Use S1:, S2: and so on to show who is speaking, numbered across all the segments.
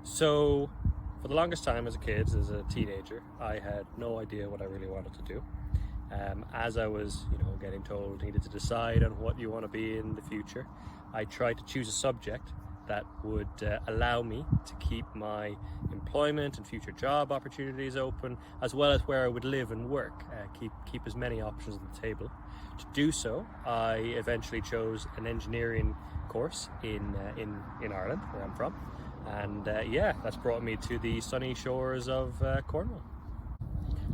S1: So for the longest time as a kid, as a teenager, I had no idea what I really wanted to do. As I was, getting told needed to decide on what you want to be in the future, I tried to choose a subject that would allow me to keep my employment and future job opportunities open, as well as where I would live and work, keep as many options on the table. To do so, I eventually chose an engineering course in Ireland, where I'm from, and that's brought me to the sunny shores of Cornwall.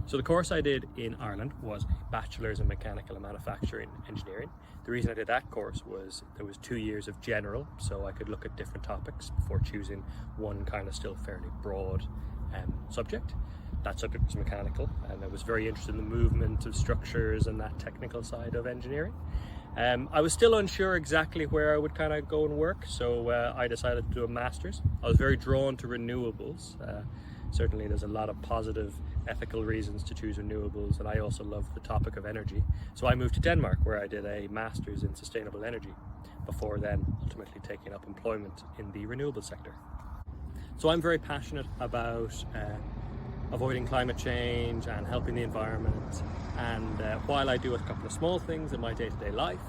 S1: So the course I did in Ireland was a Bachelors in Mechanical and Manufacturing Engineering. The reason I did that course was there was 2 years of general, so I could look at different topics before choosing one kind of still fairly broad subject. That subject was mechanical, and I was very interested in the movement of structures and that technical side of engineering. I was still unsure exactly where I would kind of go and work, so I decided to do a master's. I was very drawn to renewables. Certainly there's a lot of positive ethical reasons to choose renewables, and I also love the topic of energy. So I moved to Denmark, where I did a master's in sustainable energy, before then ultimately taking up employment in the renewable sector. So I'm very passionate about avoiding climate change and helping the environment, and while I do a couple of small things in my day-to-day life,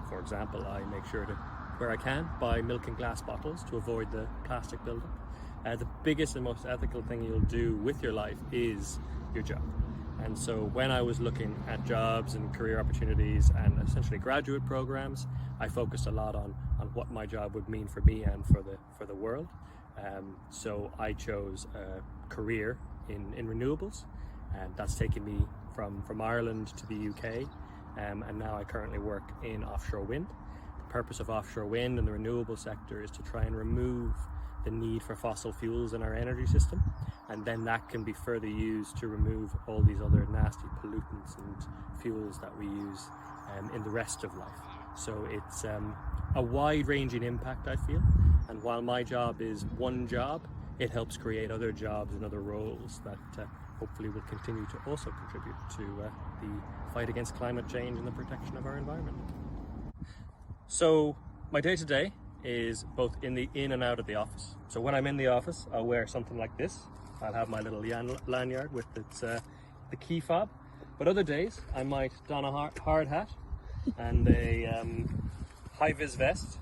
S1: for example, I make sure to, where I can, buy milk in glass bottles to avoid the plastic buildup. The biggest and most ethical thing you'll do with your life is your job. And so when I was looking at jobs and career opportunities and essentially graduate programs, I focused a lot on what my job would mean for me and for the world. So I chose a career in renewables, and that's taken me from Ireland to the UK, and now I currently work in offshore wind. The purpose of offshore wind and the renewable sector is to try and remove the need for fossil fuels in our energy system, and then that can be further used to remove all these other nasty pollutants and fuels that we use in the rest of life. So it's a wide-ranging impact, I feel, and while my job is one job, it helps create other jobs and other roles that hopefully will continue to also contribute to the fight against climate change and the protection of our environment. So my day-to-day is both in and out of the office. So when I'm in the office, I'll wear something like this. I'll have my little lanyard with its the key fob. But other days, I might don a hard hat and a high-vis vest,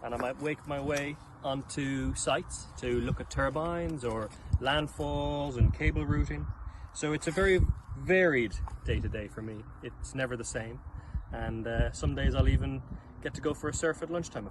S1: and I might wake my way onto sites to look at turbines or landfalls and cable routing. So it's a very varied day-to-day for me. It's never the same. And some days I'll even get to go for a surf at lunchtime.